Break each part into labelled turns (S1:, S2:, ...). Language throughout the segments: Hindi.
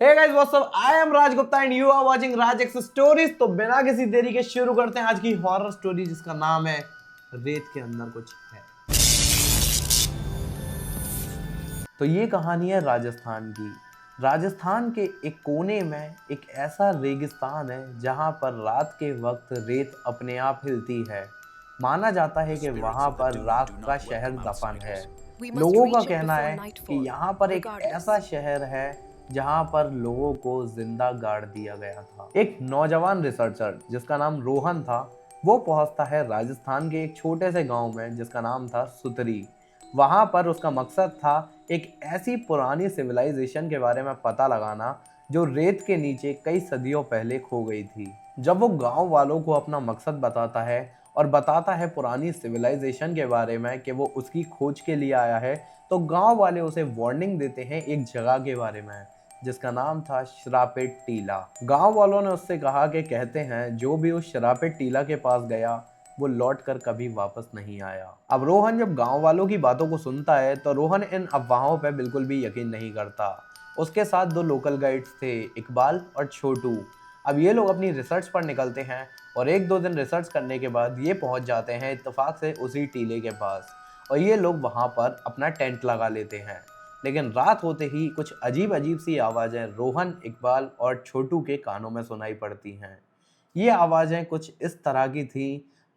S1: Hey guys, what's up? I am Raj Gupta and you are watching Raj X Stories। तो बिना किसी देरी के शुरू करते हैं आज की हॉरर स्टोरी जिसका नाम है रेत के अंदर कुछ है। तो ये कहानी है राजस्थान की। राजस्थान के एक कोने में एक ऐसा रेगिस्तान है जहां पर रात के वक्त रेत अपने आप हिलती है। माना जाता है कि वहां पर राख का शहर दफन है। लोगों का कहना है कि यहाँ पर एक ऐसा शहर है जहां पर लोगों को जिंदा गाड़ दिया गया था। एक नौजवान रिसर्चर जिसका नाम रोहन था, वो पहुंचता है राजस्थान के एक छोटे से गांव में जिसका नाम था सुतरी। वहां पर उसका मकसद था एक ऐसी पुरानी सिविलाइजेशन के बारे में पता लगाना जो रेत के नीचे कई सदियों पहले खो गई थी। जब वो गांव वालों को अपना मकसद बताता है और बताता है पुरानी सिविलाइजेशन के बारे में कि वो उसकी खोज के लिए आया है, तो गांव वाले उसे वार्निंग देते हैं एक जगह के बारे में जिसका नाम था श्रापित टीला। गांव वालों ने उससे कहा कि कहते हैं जो भी उस श्रापित टीला के पास गया वो लौट कर कभी वापस नहीं आया। अब रोहन जब गांव वालों की बातों को सुनता है तो रोहन इन अफवाहों पर बिल्कुल भी यकीन नहीं करता। उसके साथ दो लोकल गाइड्स थे, इकबाल और छोटू। अब ये लोग अपनी रिसर्च पर निकलते हैं और एक दो दिन रिसर्च करने के बाद ये पहुंच जाते हैं इत्तेफाक से उसी टीले के पास और ये लोग वहां पर अपना टेंट लगा लेते हैं। लेकिन रात होते ही कुछ अजीब अजीब सी आवाज़ें रोहन, इकबाल और छोटू के कानों में सुनाई पड़ती हैं। ये आवाज़ें कुछ इस तरह की थी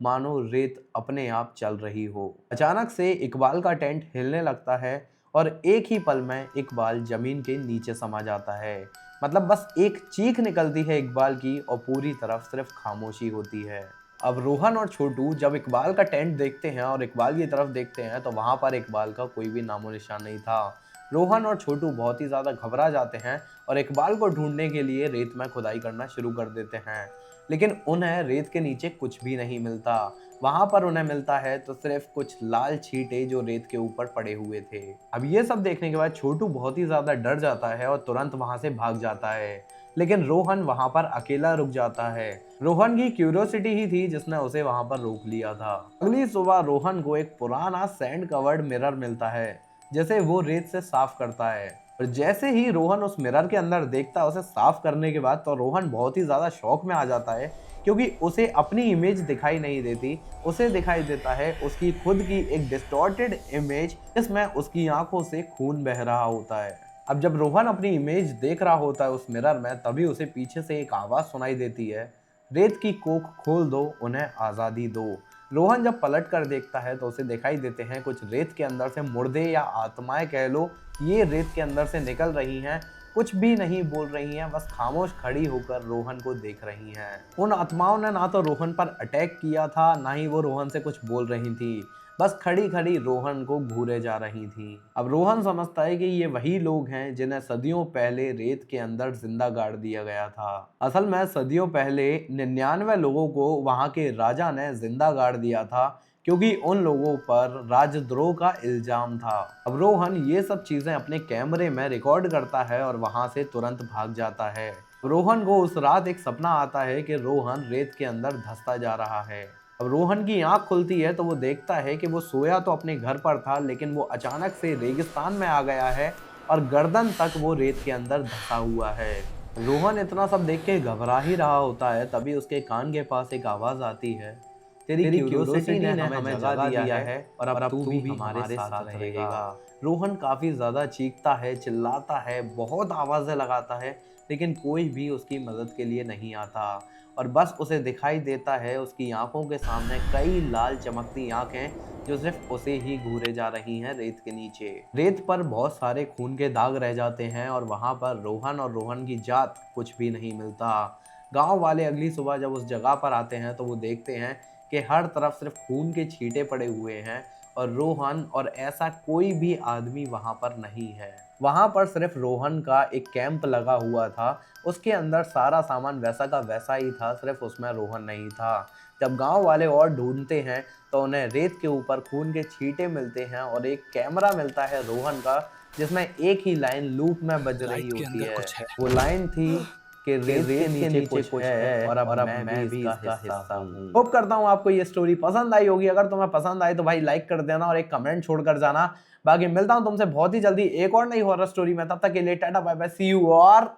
S1: मानो रेत अपने आप चल रही हो। अचानक से इकबाल का टेंट हिलने लगता है और एक ही पल में इकबाल जमीन के नीचे समा जाता है। मतलब बस एक चीख निकलती है इकबाल की और पूरी तरफ सिर्फ खामोशी होती है। अब रोहन और छोटू जब इकबाल का टेंट देखते हैं और इकबाल की तरफ देखते हैं तो वहां पर इकबाल का कोई भी नामो निशान नहीं था। रोहन और छोटू बहुत ही ज़्यादा घबरा जाते हैं और इकबाल को ढूंढने के लिए रेत में खुदाई करना शुरू कर देते हैं, लेकिन उन्हें रेत के नीचे कुछ भी नहीं मिलता। वहां पर उन्हें मिलता है तो सिर्फ कुछ लाल छींटे जो रेत के ऊपर पड़े हुए थे। अब ये सब देखने के बाद छोटू बहुत ही ज़्यादा डर जाता है और तुरंत वहां से भाग जाता है, लेकिन रोहन वहां पर अकेला रुक जाता है। रोहन की क्यूरियोसिटी ही थी जिसने उसे वहां पर रोक लिया था। अगली सुबह रोहन को एक पुराना सैंड कवर्ड मिरर मिलता है जैसे वो रेत से साफ करता है और जैसे ही रोहन उस मिरर के अंदर देखता है उसे साफ करने के बाद, तो रोहन बहुत ही ज़्यादा शौक में आ जाता है क्योंकि उसे अपनी इमेज दिखाई नहीं देती। उसे दिखाई देता है उसकी खुद की एक डिस्टॉर्टेड इमेज जिसमें उसकी आंखों से खून बह रहा होता है। अब जब रोहन अपनी इमेज देख रहा होता है उस मिरर में, तभी उसे पीछे से एक आवाज़ सुनाई देती है, रेत की कोख खोल दो, उन्हें आज़ादी दो। रोहन जब पलट कर देखता है तो उसे दिखाई देते हैं कुछ रेत के अंदर से मुर्दे या आत्माएं कह लो, ये रेत के अंदर से निकल रही हैं। कुछ भी नहीं बोल रही हैं, बस खामोश खड़ी होकर रोहन को देख रही हैं। उन आत्माओं ने ना तो रोहन पर अटैक किया था, ना ही वो रोहन से कुछ बोल रही थी, बस खड़ी खड़ी रोहन को घूरे जा रही थी। अब रोहन समझता है कि ये वही लोग हैं जिन्हें सदियों पहले रेत के अंदर जिंदा गाड़ दिया गया था। असल में सदियों पहले 99 लोगों को वहां के राजा ने जिंदा गाड़ दिया था क्योंकि उन लोगों पर राजद्रोह का इल्जाम था। अब रोहन ये सब चीजें अपने कैमरे में रिकॉर्ड करता है और वहां से तुरंत भाग जाता है। रोहन को उस रात एक सपना आता है कि रोहन रेत के अंदर धंसता जा रहा है। अब रोहन की आंख खुलती है तो वो देखता है कि वो सोया तो अपने घर पर था, लेकिन वो अचानक से रेगिस्तान में आ गया है और गर्दन तक वो रेत के अंदर धंसा हुआ है। रोहन इतना सब देख के घबरा ही रहा होता है, तभी उसके कान के पास एक आवाज आती है, तेरी क्यूरियोसिटी ने हमें जगा दिया है और अब तू भी हमारे साथ रहेगा। रोहन काफी ज्यादा चीखता है, चिल्लाता है, बहुत आवाजें लगाता है, लेकिन कोई भी उसकी मदद के लिए नहीं आता और बस उसे दिखाई देता है उसकी आंखों के सामने कई लाल चमकती आंखें जो सिर्फ उसे ही घूरे जा रही हैं रेत के नीचे। रेत पर बहुत सारे खून के दाग रह जाते हैं और वहां पर रोहन और रोहन की जात कुछ भी नहीं मिलता। गांव वाले अगली सुबह जब उस जगह पर आते हैं तो वो देखते हैं कि हर तरफ सिर्फ खून के छींटे पड़े हुए हैं और रोहन और ऐसा कोई भी आदमी वहां पर नहीं है। वहां पर सिर्फ रोहन का एक कैंप लगा हुआ था, उसके अंदर सारा सामान वैसा का वैसा ही था, सिर्फ उसमें रोहन नहीं था। जब गांव वाले और ढूंढते हैं तो उन्हें रेत के ऊपर खून के छींटे मिलते हैं और एक कैमरा मिलता है रोहन का जिसमें एक ही लाइन लूप में बज रही होती है। वो लाइन थी कि रेत के नीचे कुछ है और अब मैं भी इसका हिस्सा हूँ। होप करता हूँ आपको ये स्टोरी पसंद आई होगी। अगर तुम्हें पसंद आई तो भाई लाइक कर देना और एक कमेंट छोड़कर जाना। बाकी मिलता हूँ तुमसे बहुत ही जल्दी एक और नई हॉरर स्टोरी में, तब तक के लिए tata bye bye, see you और